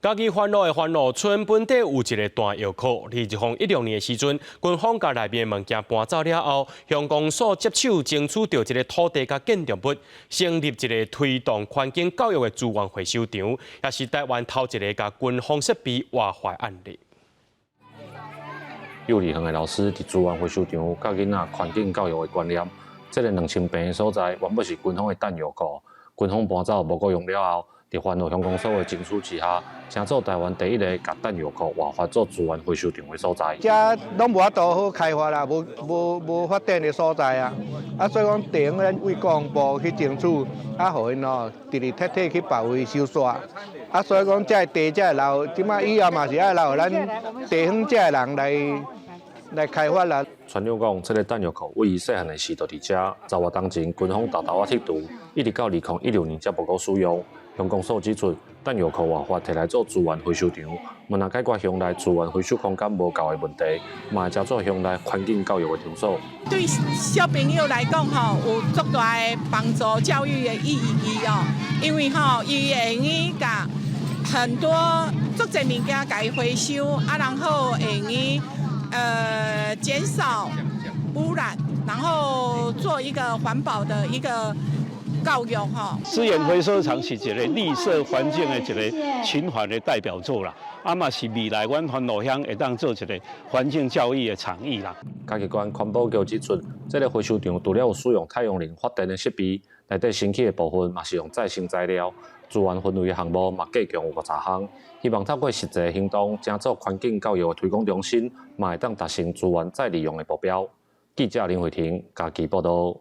家己烦恼的烦恼，村本地有一个弹药库。2016年的时阵，军方甲内面的物件搬走了后，乡公所接手争取到一个土地甲建筑物，成立一个推动环境教育的资源回收场，也是台湾头一个甲军方设备挖坏案例。幼儿园的老师伫资源回收场教囡仔环境教育的观念。这个2000平的所在，原本是军方的弹药库，军方搬走无够用了后。伫番路乡公所的争取之下，成做台湾第一个甲弹药库划发做资源回收场的所在。遮拢无法度好开发啦，无发展的所在啊。所以讲地方咱为公部去争取，互因直直彻彻去保卫收煞。所以讲遮地遮留，即摆以后嘛是爱留咱地方遮人来开发啦。传长讲，这个弹药库位于细汉的时就伫遮，10月当前军方豆啊剔除，一直到2016年才无够使用。乡公所指出，弹药库划发摕来做资源回收场，无能解决乡内资源回收空间无够的问题，嘛会加做乡内环境教育的场所。对小朋友来讲吼，有足大的帮助教育的意义哦，因为吼，伊会用伊甲很多足侪物件甲伊回收，然后会用减少污染，然后做一个环保的一个。教育哈，资源回收厂是一个绿色环境的一个循环的代表作啦，嘛是未来阮番路乡会当做一个环境教育的场域啦。嘉义县环保局指出，这个回收场除了有使用太阳能发电的设备，内底新起的部分嘛是用再生材料，资源分类的项目嘛计共有50项，希望透过实际行动，成做环境教育的推广中心，嘛会当达成资源再利用的目标。记者林慧婷，嘉义报道。